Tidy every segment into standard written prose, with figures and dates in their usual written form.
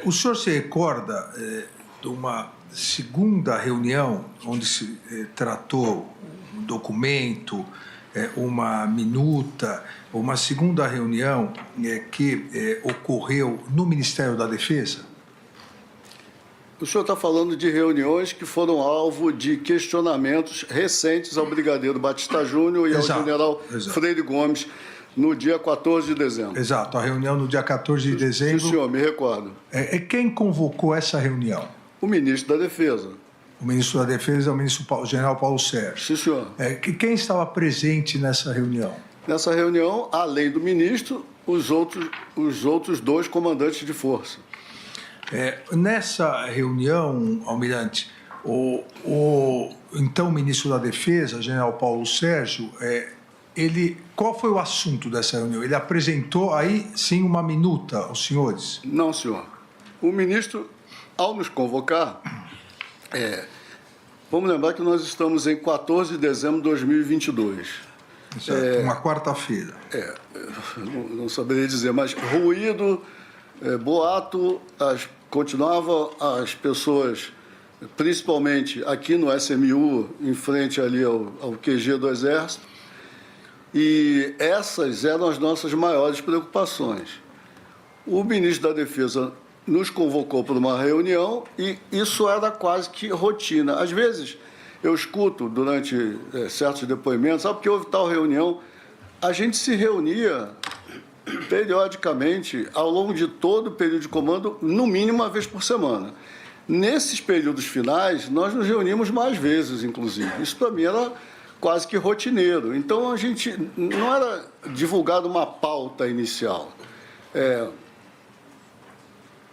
O senhor se recorda de uma segunda reunião onde se tratou um documento, uma minuta, uma segunda reunião que ocorreu no Ministério da Defesa? O senhor está falando de reuniões que foram alvo de questionamentos recentes ao brigadeiro Batista Júnior e ao general Freire Gomes no dia 14 de dezembro. Exato, a reunião no dia 14 de dezembro. Sim, senhor, me recordo. Quem convocou essa reunião? O ministro da Defesa. O ministro da Defesa é o general Paulo Sérgio. Sim, senhor. Quem estava presente nessa reunião? Nessa reunião, além do ministro, os outros dois comandantes de força. Nessa reunião, almirante, o então ministro da Defesa, general Paulo Sérgio, qual foi o assunto dessa reunião? Ele apresentou aí, sim, uma minuta aos senhores? Não, senhor. O ministro, ao nos convocar, vamos lembrar que nós estamos em 14 de dezembro de 2022. Exato, uma quarta-feira. Não saberia dizer, mas ruído, boato, continuava as pessoas, principalmente aqui no SMU, em frente ali ao QG do Exército, e essas eram as nossas maiores preocupações. O ministro da Defesa nos convocou para uma reunião e isso era quase que rotina. Às vezes, eu escuto durante certos depoimentos, porque houve tal reunião, a gente se reunia periodicamente, ao longo de todo o período de comando, no mínimo uma vez por semana. Nesses períodos finais, nós nos reunimos mais vezes, inclusive. Isso, para mim, era quase que rotineiro. Então, a gente não era divulgada uma pauta inicial.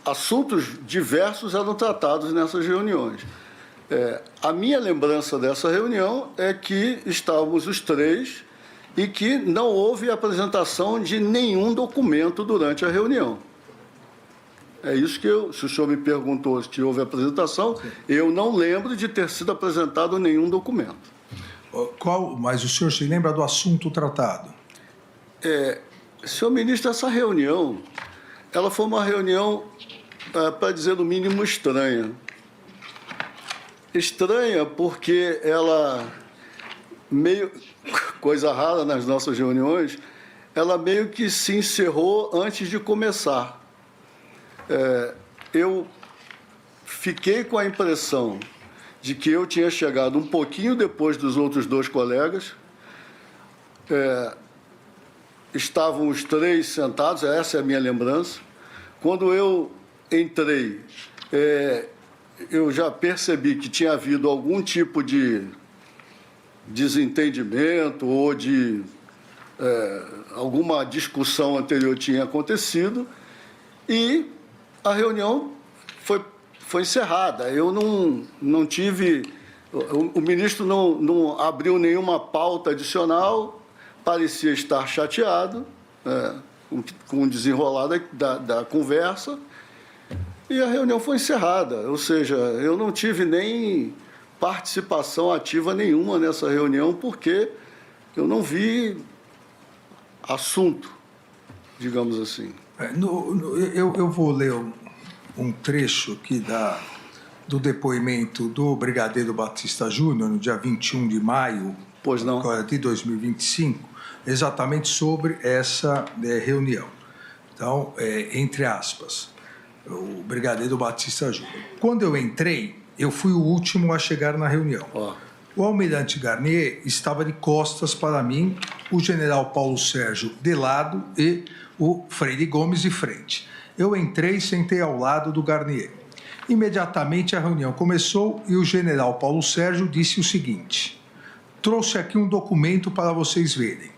Assuntos diversos eram tratados nessas reuniões. A minha lembrança dessa reunião é que estávamos os três e que não houve apresentação de nenhum documento durante a reunião. É isso que se o senhor me perguntou se houve apresentação, eu não lembro de ter sido apresentado nenhum documento. Mas o senhor se lembra do assunto tratado? Senhor ministro, essa reunião, ela foi uma reunião, para dizer no mínimo, estranha. Estranha porque ela, meio coisa rara nas nossas reuniões, ela meio que se encerrou antes de começar. Eu fiquei com a impressão de que eu tinha chegado um pouquinho depois dos outros dois colegas. Estavam os três sentados, essa é a minha lembrança. Quando eu entrei, eu já percebi que tinha havido algum tipo de desentendimento ou de alguma discussão anterior tinha acontecido e a reunião foi encerrada. Eu não tive... O ministro não abriu nenhuma pauta adicional, parecia estar chateado com o desenrolar da conversa e a reunião foi encerrada. Ou seja, eu não tive nem participação ativa nenhuma nessa reunião porque eu não vi assunto, digamos assim. Eu vou ler um trecho aqui do depoimento do brigadeiro Batista Júnior, no dia 21 de maio de 2025, exatamente sobre essa reunião. Então, entre aspas, o brigadeiro Batista Júnior. Quando eu entrei, eu fui o último a chegar na reunião. O almirante Garnier estava de costas para mim, o general Paulo Sérgio de lado e o Freire Gomes de frente. Eu entrei e sentei ao lado do Garnier. Imediatamente a reunião começou e o general Paulo Sérgio disse o seguinte: trouxe aqui um documento para vocês verem.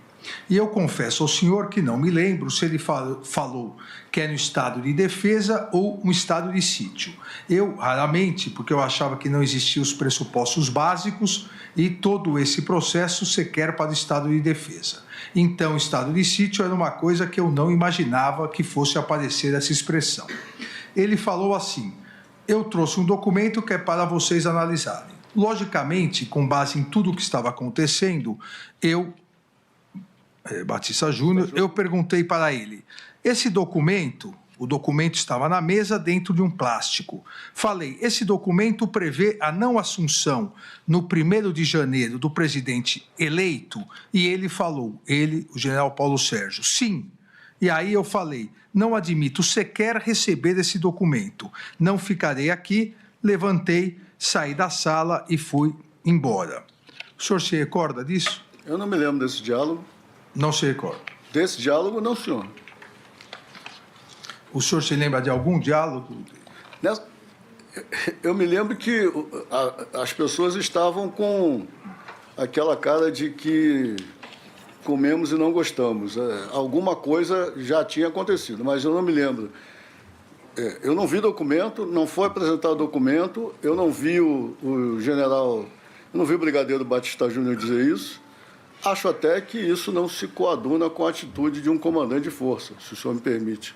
E eu confesso ao senhor que não me lembro se ele falou que é no estado de defesa ou no estado de sítio. Eu, raramente, porque eu achava que não existiam os pressupostos básicos e todo esse processo sequer para o estado de defesa. Então, estado de sítio era uma coisa que eu não imaginava que fosse aparecer essa expressão. Ele falou assim: eu trouxe um documento que é para vocês analisarem. Logicamente, com base em tudo o que estava acontecendo, Batista Júnior, eu perguntei para ele: esse documento O documento estava na mesa dentro de um plástico. Falei, esse documento prevê a não assunção no 1º de janeiro do presidente eleito? E ele falou, o general Paulo Sérgio, sim. E aí eu falei, não admito sequer receber esse documento. Não ficarei aqui, levantei, saí da sala e fui embora. O senhor se recorda disso? Eu não me lembro desse diálogo. Não se recorda. Desse diálogo, não, senhor. O senhor se lembra de algum diálogo? Eu me lembro que as pessoas estavam com aquela cara de que comemos e não gostamos. Alguma coisa já tinha acontecido, mas eu não me lembro. Eu não vi documento, não foi apresentado documento, eu não vi o general, eu não vi o brigadeiro Batista Júnior dizer isso. Acho até que isso não se coaduna com a atitude de um comandante de força, se o senhor me permite.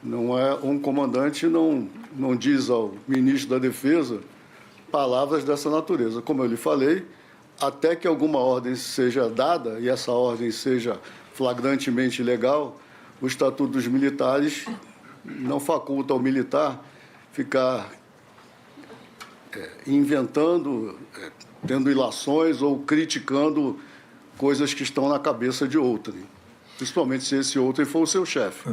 Não é um comandante, não diz ao ministro da Defesa palavras dessa natureza. Como eu lhe falei, até que alguma ordem seja dada, e essa ordem seja flagrantemente legal, o Estatuto dos Militares não faculta ao militar ficar inventando, tendo ilações ou criticando coisas que estão na cabeça de outrem, principalmente se esse outrem for o seu chefe.